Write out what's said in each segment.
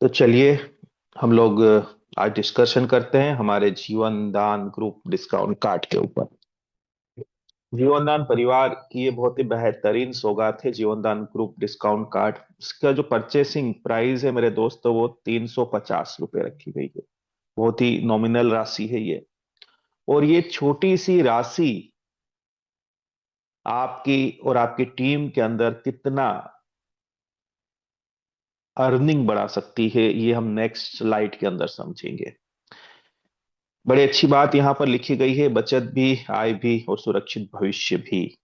तो चलिए हम लोग आज डिस्कशन करते हैं हमारे जीवन दान ग्रुप डिस्काउंट कार्ड के ऊपर। जीवन दान परिवार की ये बहुत ही बेहतरीन सौगात है, जीवन दान ग्रुप डिस्काउंट कार्ड। इसका जो परचेसिंग प्राइस है मेरे दोस्तों, वो 350 रुपये रखी गई है। बहुत ही नॉमिनल राशि है ये। और ये छोटी सी राशि आपकी और आपकी टीम के अंदर कितना अर्निंग बढ़ा सकती है, ये हम नेक्स्ट स्लाइड के अंदर समझेंगे। बड़ी अच्छी बात यहां पर लिखी गई है, बचत भी, आय भी और सुरक्षित भविष्य भी।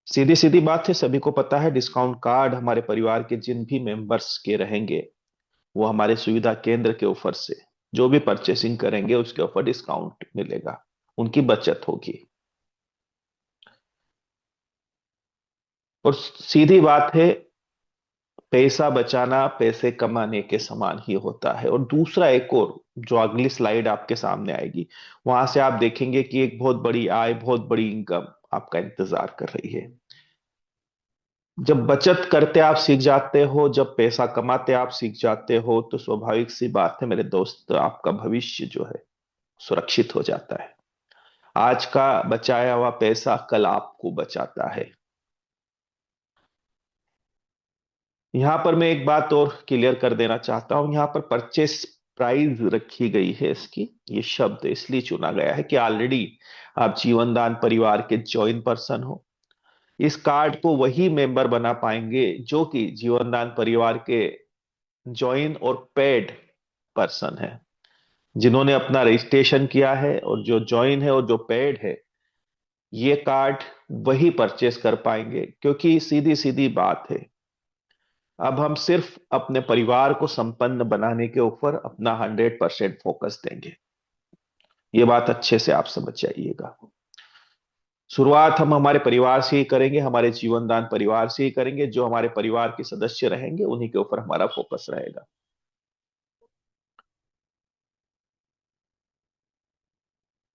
सीधी सीधी बात है, सभी को पता है डिस्काउंट कार्ड हमारे परिवार के जिन भी मेंबर्स के रहेंगे, वो हमारे सुविधा केंद्र के ऑफर से जो भी परचेसिंग करेंगे उसके ऊपर डिस्काउंट मिलेगा, उनकी बचत होगी। और सीधी बात है, पैसा बचाना पैसे कमाने के समान ही होता है। और दूसरा एक और, जो अगली स्लाइड आपके सामने आएगी, वहां से आप देखेंगे कि एक बहुत बड़ी आय, बहुत बड़ी इनकम आपका इंतजार कर रही है। जब बचत करते आप सीख जाते हो, जब पैसा कमाते आप सीख जाते हो, तो स्वाभाविक सी बात है मेरे दोस्त, आपका भविष्य जो है सुरक्षित हो जाता है। आज का बचाया हुआ पैसा कल आपको बचाता है। यहां पर मैं एक बात और क्लियर कर देना चाहता हूं, यहां पर परचेस प्राइस रखी गई है इसकी, ये शब्द इसलिए चुना गया है कि ऑलरेडी आप जीवनदान परिवार के जॉइन पर्सन हो। इस कार्ड को वही मेंबर बना पाएंगे जो कि जीवनदान परिवार के जॉइन और पेड पर्सन है, जिन्होंने अपना रजिस्ट्रेशन किया है। और जो जॉइन है और जो पेड है, ये कार्ड वही परचेस कर पाएंगे, क्योंकि सीधी सीधी बात है, अब हम सिर्फ अपने परिवार को संपन्न बनाने के ऊपर अपना 100% फोकस देंगे। ये बात अच्छे से आप समझ जाइएगा। शुरुआत हम हमारे परिवार से ही करेंगे, हमारे जीवनदान परिवार से ही करेंगे। जो हमारे परिवार के सदस्य रहेंगे उन्हीं के ऊपर हमारा फोकस रहेगा।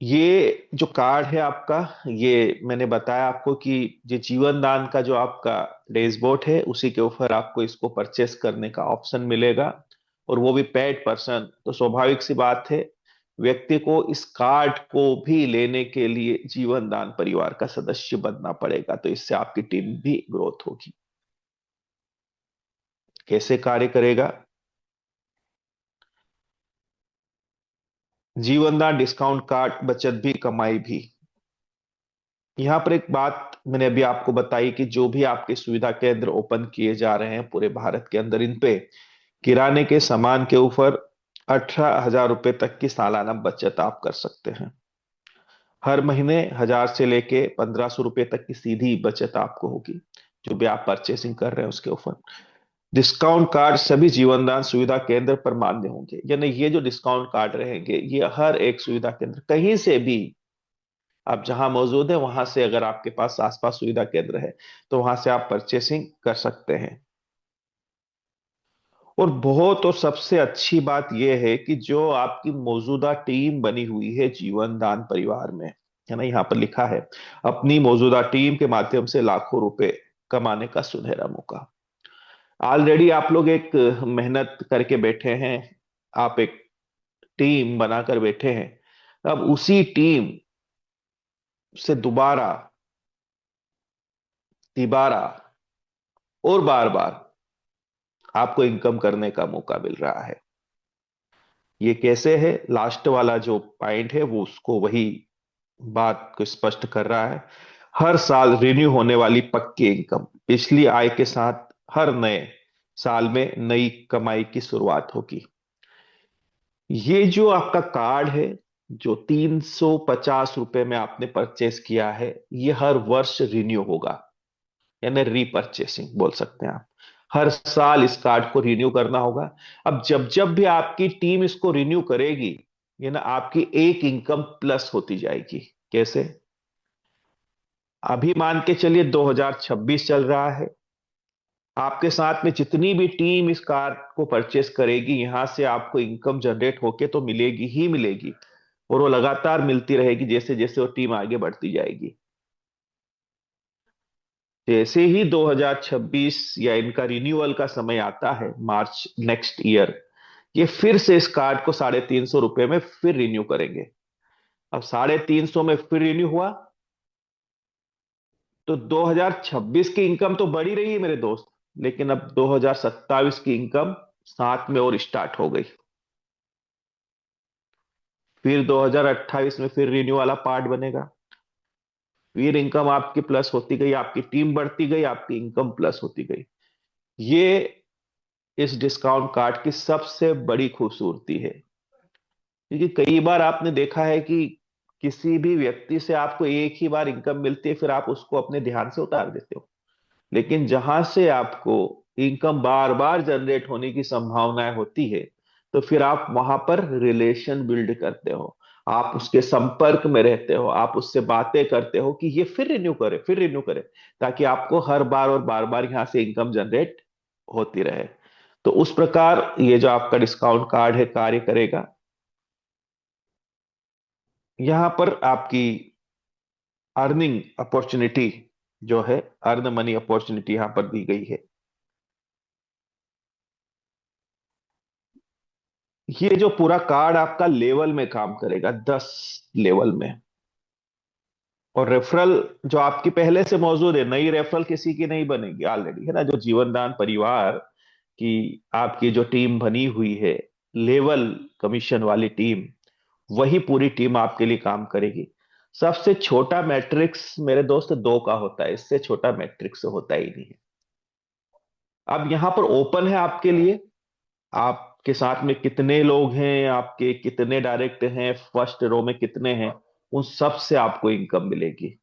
ये जो कार्ड है आपका, ये मैंने बताया आपको कि ये जीवन दान का जो आपका डैशबोर्ड है, उसी के ऊपर आपको इसको परचेस करने का ऑप्शन मिलेगा। और वो भी पेड पर्सन, तो स्वाभाविक सी बात है, व्यक्ति को इस कार्ड को भी लेने के लिए जीवन दान परिवार का सदस्य बनना पड़ेगा। तो इससे आपकी टीम भी ग्रोथ होगी। कैसे कार्य करेगा? जीवन दान डिस्काउंट कार्ड, बचत भी कमाई भी। यहाँ पर एक बात मैंने अभी आपको बताई कि जो भी आपके सुविधा केंद्र ओपन किए जा रहे हैं पूरे भारत के अंदर, इन पे किराने के सामान के ऊपर 18,000 रुपए तक की सालाना बचत आप कर सकते हैं। हर महीने 1,000 से लेके 1,500 रुपए तक की सीधी बचत आपको होगी, जो भी आप परचेसिंग कर रहे हैं उसके ऊपर। डिस्काउंट कार्ड सभी जीवनदान सुविधा केंद्र पर मान्य होंगे, यानी ये जो डिस्काउंट कार्ड रहेंगे, ये हर एक सुविधा केंद्र, कहीं से भी आप जहां मौजूद है वहां से, अगर आपके पास आसपास सुविधा केंद्र है, तो वहां से आप परचेसिंग कर सकते हैं। और बहुत और सबसे अच्छी बात यह है कि जो आपकी मौजूदा टीम बनी हुई है जीवन दान परिवार में, है ना, यहाँ पर लिखा है, अपनी मौजूदा टीम के माध्यम से लाखों रुपए कमाने का सुनहरा मौका। ऑलरेडी आप लोग एक मेहनत करके बैठे हैं, आप एक टीम बनाकर बैठे हैं। अब उसी टीम से दोबारा, तिबारा और बार बार आपको इनकम करने का मौका मिल रहा है। ये कैसे है? लास्ट वाला जो पॉइंट है वो उसको वही बात को स्पष्ट कर रहा है। हर साल रिन्यू होने वाली पक्की इनकम, पिछली आय के साथ हर नए साल में नई कमाई की शुरुआत होगी। ये जो आपका कार्ड है, जो 350 रुपए में आपने परचेस किया है, ये हर वर्ष रिन्यू होगा, यानी रीपरचेसिंग बोल सकते हैं आप। हर साल इस कार्ड को रिन्यू करना होगा। अब जब जब भी आपकी टीम इसको रिन्यू करेगी, ये ना आपकी एक इनकम प्लस होती जाएगी। कैसे? अभी मान के चलिए 2026 चल रहा है, आपके साथ में जितनी भी टीम इस कार्ड को परचेस करेगी, यहां से आपको इनकम जनरेट होके तो मिलेगी ही मिलेगी। और वो लगातार मिलती रहेगी जैसे जैसे वो टीम आगे बढ़ती जाएगी। जैसे ही 2026 या इनका रिन्यूअल का समय आता है, मार्च नेक्स्ट ईयर, ये फिर से इस कार्ड को 350 रुपये में फिर रिन्यू करेंगे। अब 350 में फिर रिन्यू हुआ, तो 2026 की इनकम तो बढ़ी रही है मेरे दोस्त, लेकिन अब 2027 की इनकम साथ में और स्टार्ट हो गई। फिर 2028 में फिर रिन्यू वाला पार्ट बनेगा, फिर इनकम आपकी प्लस होती गई, आपकी टीम बढ़ती गई, आपकी इनकम प्लस होती गई। ये इस डिस्काउंट कार्ड की सबसे बड़ी खूबसूरती है। क्योंकि कई बार आपने देखा है कि किसी भी व्यक्ति से आपको एक ही बार इनकम मिलती है, फिर आप उसको अपने ध्यान से उतार देते हो। लेकिन जहां से आपको इनकम बार बार जनरेट होने की संभावनाएं होती है, तो फिर आप वहां पर रिलेशन बिल्ड करते हो, आप उसके संपर्क में रहते हो, आप उससे बातें करते हो कि ये फिर रिन्यू करे, फिर रिन्यू करे, ताकि आपको हर बार और बार बार यहां से इनकम जनरेट होती रहे। तो उस प्रकार ये जो आपका डिस्काउंट कार्ड है कार्य करेगा। यहां पर आपकी अर्निंग अपॉर्चुनिटी जो है, अर्न मनी अपॉर्चुनिटी यहां पर दी गई है। ये जो पूरा कार्ड आपका लेवल में काम करेगा, 10 लेवल में। और रेफरल जो आपकी पहले से मौजूद है, नई रेफरल किसी की नहीं बनेगी, ऑलरेडी है ना, जो जीवनदान परिवार की आपकी जो टीम बनी हुई है, लेवल कमीशन वाली टीम, वही पूरी टीम आपके लिए काम करेगी। सबसे छोटा मैट्रिक्स मेरे दोस्त 2 का होता है, इससे छोटा मैट्रिक्स होता ही नहीं है। अब यहां पर ओपन है आपके लिए, आपके साथ में कितने लोग हैं, आपके कितने डायरेक्ट हैं, फर्स्ट रो में कितने हैं, उन सब से आपको इनकम मिलेगी,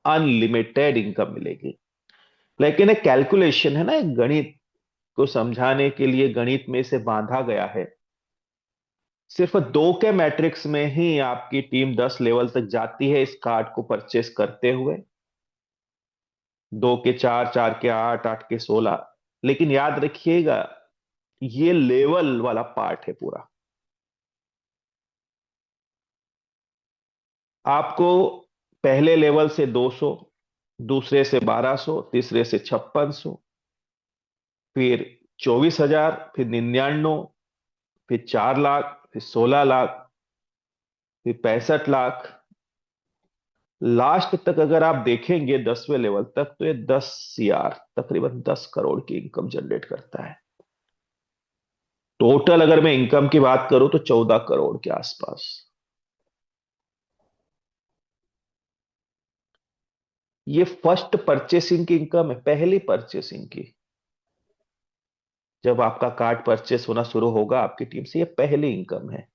अनलिमिटेड इनकम मिलेगी। लेकिन एक कैलकुलेशन है ना, एक गणित को समझाने के लिए गणित में इसे बांधा गया है। सिर्फ 2 के मैट्रिक्स में ही आपकी टीम 10 लेवल तक जाती है इस कार्ड को परचेस करते हुए। 2 के 4, 4 के 8, 8 के 16। लेकिन याद रखिएगा, ये लेवल वाला पार्ट है पूरा। आपको पहले लेवल से 200, दूसरे से 1200, तीसरे से 5600, फिर 24,000, फिर 99, फिर 4 लाख, फिर 16 लाख, फिर 65 लाख। लास्ट तक अगर आप देखेंगे 10वें लेवल तक, तो ये 10 CR, तकरीबन 10 करोड़ की इनकम जनरेट करता है। टोटल अगर मैं इनकम की बात करूं तो 14 करोड़ के आसपास। ये फर्स्ट परचेसिंग की इनकम है, पहली परचेसिंग की। जब आपका कार्ड परचेस होना शुरू होगा आपकी टीम से, ये पहली इनकम है।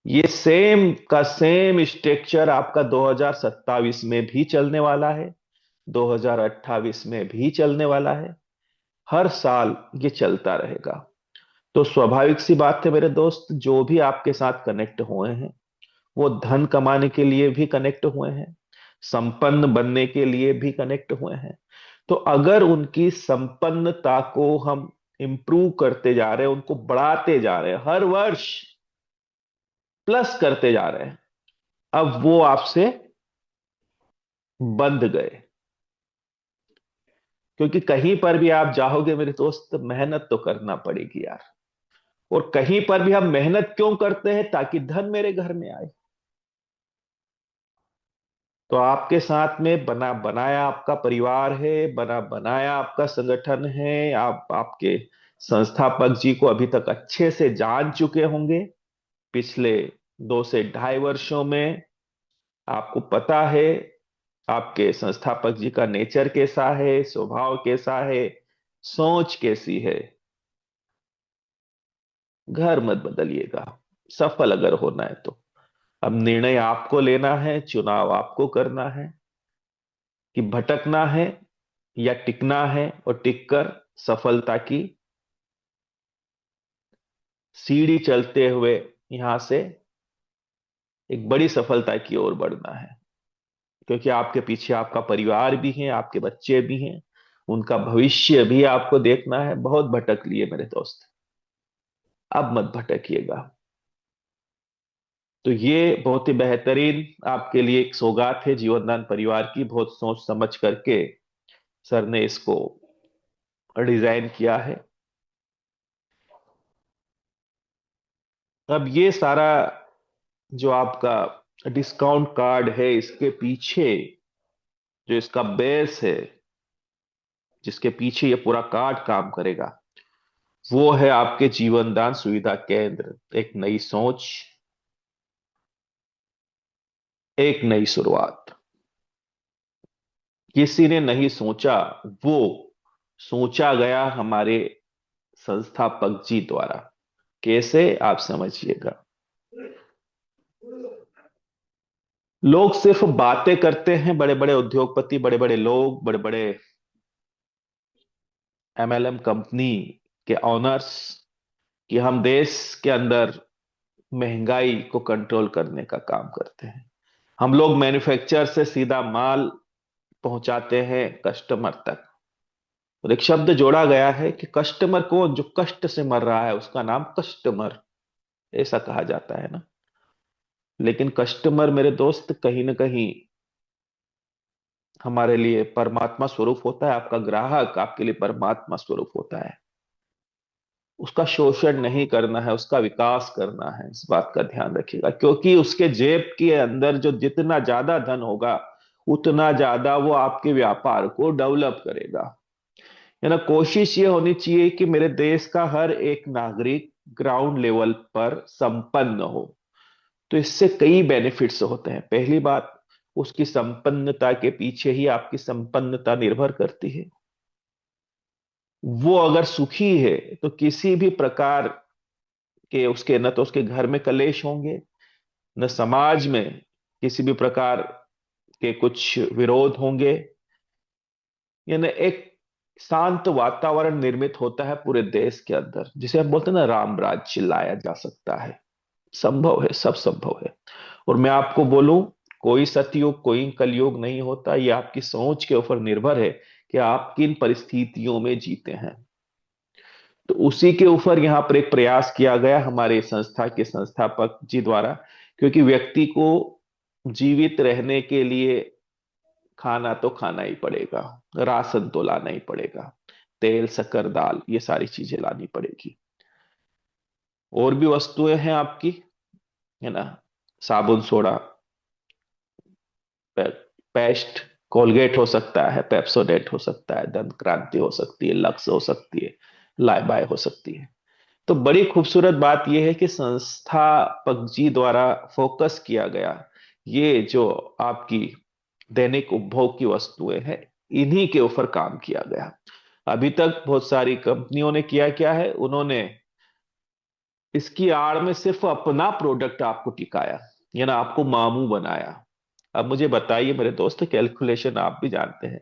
ये सेम का सेम स्ट्रक्चर आपका 2027 में भी चलने वाला है, 2028 में भी चलने वाला है। हर साल ये चलता रहेगा। तो स्वाभाविक सी बात है मेरे दोस्त, जो भी आपके साथ कनेक्ट हुए हैं, वो धन कमाने के लिए भी कनेक्ट हुए हैं, संपन्न बनने के लिए भी कनेक्ट हुए हैं। तो अगर उनकी संपन्नता को हम इंप्रूव करते जा रहे हैं, उनको बढ़ाते जा रहे हैं, हर वर्ष प्लस करते जा रहे हैं, अब वो आपसे बंध गए। क्योंकि कहीं पर भी आप जाओगे मेरे दोस्त, मेहनत तो करना पड़ेगी यार। और कहीं पर भी हम मेहनत क्यों करते हैं? ताकि धन मेरे घर में आए। तो आपके साथ में बना बनाया आपका परिवार है, बना बनाया आपका संगठन है, आप आपके संस्थापक जी को अभी तक अच्छे से जान चुके होंगे। पिछले 2 से ढाई वर्षों में आपको पता है आपके संस्थापक जी का नेचर कैसा है, स्वभाव कैसा है, सोच कैसी है। घर मत बदलिएगा, सफल अगर होना है तो। अब निर्णय आपको लेना है, चुनाव आपको करना है कि भटकना है या टिकना है, और टिककर सफलता की सीढ़ी चलते हुए यहां से एक बड़ी सफलता की ओर बढ़ना है। क्योंकि आपके पीछे आपका परिवार भी है, आपके बच्चे भी हैं, उनका भविष्य भी आपको देखना है। बहुत भटक लिए मेरे दोस्त, अब मत भटकिएगा। तो ये बहुत ही बेहतरीन आपके लिए एक सौगात है जीवनदान परिवार की, बहुत सोच समझ करके सर ने इसको डिजाइन किया है। अब ये सारा जो आपका डिस्काउंट कार्ड है, इसके पीछे जो इसका बेस है, जिसके पीछे ये पूरा कार्ड काम करेगा, वो है आपके जीवन दान सुविधा केंद्र। एक नई सोच, एक नई शुरुआत। किसी ने नहीं सोचा, वो सोचा गया हमारे संस्थापक जी द्वारा। कैसे, आप समझिएगा। लोग सिर्फ बातें करते हैं, बड़े बड़े उद्योगपति, बड़े बड़े लोग, बड़े बड़े एमएलएम कंपनी के ऑनर्स, कि हम देश के अंदर महंगाई को कंट्रोल करने का काम करते हैं। हम लोग मैन्युफैक्चर से सीधा माल पहुंचाते हैं कस्टमर तक। और एक शब्द जोड़ा गया है कि कस्टमर को, जो कष्ट से मर रहा है उसका नाम कस्टमर, ऐसा कहा जाता है ना। लेकिन कस्टमर मेरे दोस्त कहीं ना कहीं हमारे लिए परमात्मा स्वरूप होता है। आपका ग्राहक आपके लिए परमात्मा स्वरूप होता है। उसका शोषण नहीं करना है, उसका विकास करना है, इस बात का ध्यान रखिएगा। क्योंकि उसके जेब के अंदर जो जितना ज्यादा धन होगा, उतना ज्यादा वो आपके व्यापार को डेवलप करेगा। है ना। कोशिश ये होनी चाहिए कि मेरे देश का हर एक नागरिक ग्राउंड लेवल पर संपन्न हो। तो इससे कई बेनिफिट्स होते हैं। पहली बात, उसकी संपन्नता के पीछे ही आपकी संपन्नता निर्भर करती है। वो अगर सुखी है तो किसी भी प्रकार के उसके, न तो उसके घर में कलेश होंगे, न समाज में किसी भी प्रकार के कुछ विरोध होंगे। यानी एक शांत वातावरण निर्मित होता है पूरे देश के अंदर, जिसे हम बोलते हैं ना, राम राज्य लाया जा सकता है। संभव है, सब संभव है। और मैं आपको बोलूं, कोई सतयुग कोई कलयुग नहीं होता। ये आपकी सोच के ऊपर निर्भर है कि आप किन परिस्थितियों में जीते हैं। तो उसी के ऊपर यहाँ पर एक प्रयास किया गया हमारे संस्था के संस्थापक जी द्वारा। क्योंकि व्यक्ति को जीवित रहने के लिए खाना तो खाना ही पड़ेगा, राशन तो लाना ही पड़ेगा, तेल शक्कर दाल ये सारी चीजें लानी पड़ेगी। और भी वस्तुएं हैं आपकी, है ना। साबुन सोडा, पे, पेस्ट, कोलगेट हो सकता है, पेप्सोडेंट हो सकता है, दंत क्रांति हो सकती है, लक्स हो सकती है, लाइबाय हो सकती है। तो बड़ी खूबसूरत बात यह है कि संस्थापक जी द्वारा फोकस किया गया ये जो आपकी दैनिक उपभोग की वस्तुएं हैं, इन्हीं के ऊपर काम किया गया। अभी तक बहुत सारी कंपनियों ने किया क्या है, उन्होंने इसकी आड़ में सिर्फ अपना प्रोडक्ट आपको टिकाया, या ना आपको मामू बनाया। अब मुझे बताइए मेरे दोस्त, कैलकुलेशन आप भी जानते हैं।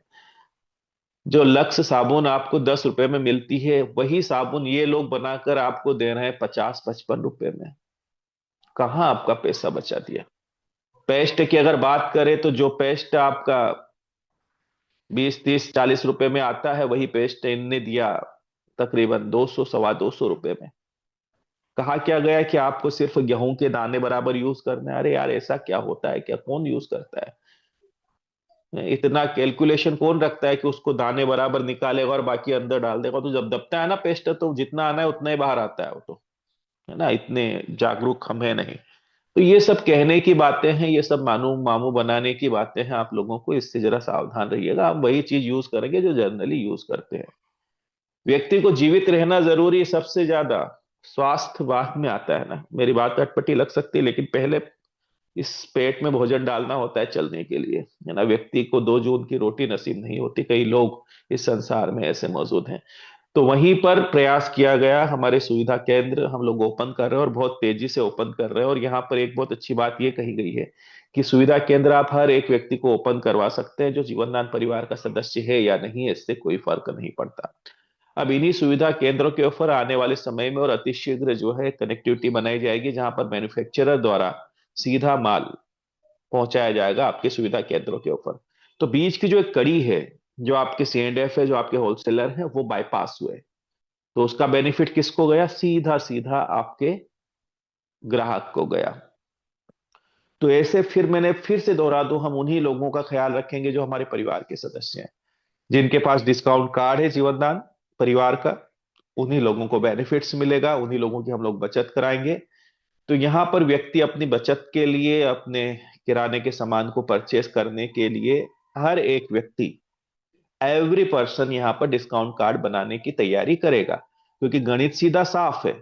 जो लक्स साबुन आपको 10 रुपए में मिलती है, वही साबुन ये लोग बनाकर आपको दे रहे हैं 50-55 रुपए में। कहाँ आपका पैसा बचा दिया। पेस्ट की अगर बात करें तो जो पेस्ट आपका 20-30-40 रुपए में आता है, वही पेस्ट इनने दिया तकरीबन 200 250 रुपए में। कहा क्या गया कि आपको सिर्फ गेहूं के दाने बराबर यूज करना है। अरे यार, ऐसा क्या होता है क्या, कौन यूज करता है। इतना कैलकुलेशन कौन रखता है कि उसको दाने बराबर निकालेगा और बाकी अंदर डाल देगा। तो जब दबता है ना पेस्ट, तो जितना आना है उतना ही बाहर आता है वो तो, है ना। इतने जागरूक हम है नहीं। तो ये सब कहने की बातें हैं, ये सब मानू मामू बनाने की बातें हैं। आप लोगों को इससे जरा सावधान रहिएगा। हम वही चीज यूज करेंगे जो जनरली यूज करते हैं। व्यक्ति को जीवित रहना जरूरी है सबसे ज्यादा। स्वास्थ्य बाद में आता है ना। मेरी बात अटपटी लग सकती है, लेकिन पहले इस पेट में भोजन डालना होता है चलने के लिए, है ना। व्यक्ति को 2 जून की रोटी नसीब नहीं होती। कई लोग इस संसार में ऐसे मौजूद हैं। तो वहीं पर प्रयास किया गया। हमारे सुविधा केंद्र हम लोग ओपन कर रहे हैं और बहुत तेजी से ओपन कर रहे हैं। और यहाँ पर एक बहुत अच्छी बात यह कही गई है कि सुविधा केंद्र आप हर एक व्यक्ति को ओपन करवा सकते हैं, जो जीवनदान परिवार का सदस्य है या नहीं है, इससे कोई फर्क नहीं पड़ता। अब इन्हीं सुविधा केंद्रों के ऊपर आने वाले समय में और अतिशीघ्र जो है कनेक्टिविटी बनाई जाएगी, जहां पर मैन्युफैक्चरर द्वारा सीधा माल पहुंचाया जाएगा आपके सुविधा केंद्रों के ऊपर। तो बीच की जो एक कड़ी है, जो आपके C&F है, जो आपके होलसेलर है, वो बाईपास हुए। तो उसका बेनिफिट किसको गया, सीधा सीधा आपके ग्राहक को गया। तो ऐसे फिर मैंने फिर से दोहरा दूं, हम उन्हीं लोगों का ख्याल रखेंगे जो हमारे परिवार के सदस्य हैं, जिनके पास डिस्काउंट कार्ड है जीवन दान परिवार का, उन्हीं लोगों को बेनिफिट्स मिलेगा, उन्हीं लोगों की हम लोग बचत कराएंगे। तो यहाँ पर व्यक्ति अपनी बचत के लिए, अपने किराने के सामान को परचेस करने के लिए, हर एक व्यक्ति, एवरी पर्सन यहाँ पर डिस्काउंट कार्ड बनाने की तैयारी करेगा, क्योंकि गणित सीधा साफ है।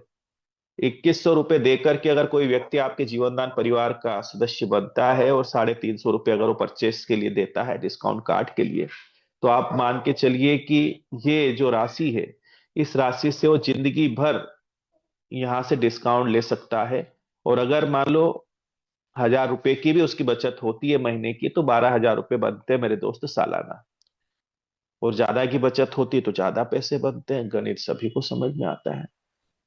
2100 रुपये देकर के अगर कोई व्यक्ति आपके जीवनदान परिवार का सदस्य बनता है और 350 रुपये अगर वो परचेस के लिए देता है डिस्काउंट कार्ड के लिए, तो आप मान के चलिए कि ये जो राशि है, इस राशि से वो जिंदगी भर यहाँ से डिस्काउंट ले सकता है। और अगर मान लो 1000 रुपए की भी उसकी बचत होती है महीने की, तो 12,000 रुपये बनते हैं मेरे दोस्त सालाना। और ज्यादा की बचत होती है तो ज्यादा पैसे बनते हैं, गणित सभी को समझ में आता है।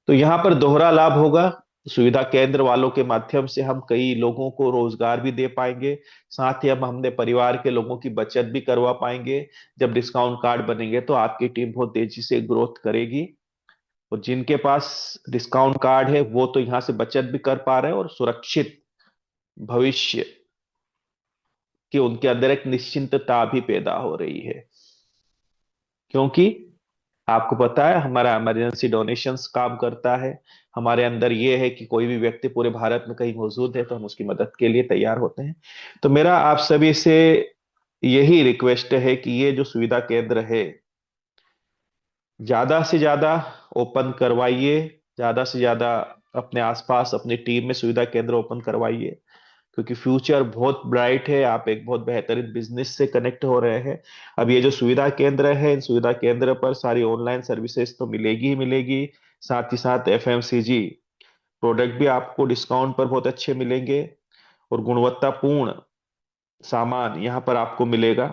तो यहाँ पर दोहरा लाभ होगा। सुविधा केंद्र वालों के माध्यम से हम कई लोगों को रोजगार भी दे पाएंगे, साथ ही हम अपने परिवार के लोगों की बचत भी करवा पाएंगे। जब डिस्काउंट कार्ड बनेंगे तो आपकी टीम बहुत तेजी से ग्रोथ करेगी। और जिनके पास डिस्काउंट कार्ड है वो तो यहाँ से बचत भी कर पा रहे हैं, और सुरक्षित भविष्य की उनके अंदर एक निश्चिंतता भी पैदा हो रही है। क्योंकि आपको पता है हमारा इमरजेंसी डोनेशंस काम करता है। हमारे अंदर ये है कि कोई भी व्यक्ति पूरे भारत में कहीं मौजूद है तो हम उसकी मदद के लिए तैयार होते हैं। तो मेरा आप सभी से यही रिक्वेस्ट है कि ये जो सुविधा केंद्र है, ज्यादा से ज्यादा ओपन करवाइए, ज्यादा से ज्यादा अपने आसपास अपनी टीम में सुविधा केंद्र ओपन करवाइए, क्योंकि फ्यूचर बहुत ब्राइट है। आप एक बहुत बेहतरीन बिजनेस से कनेक्ट हो रहे हैं। अब ये जो सुविधा केंद्र है, इन सुविधा केंद्र पर सारी ऑनलाइन सर्विसेज तो मिलेगी ही मिलेगी, साथ ही साथ एफएमसीजी प्रोडक्ट भी आपको डिस्काउंट पर बहुत अच्छे मिलेंगे, और गुणवत्तापूर्ण सामान यहाँ पर आपको मिलेगा।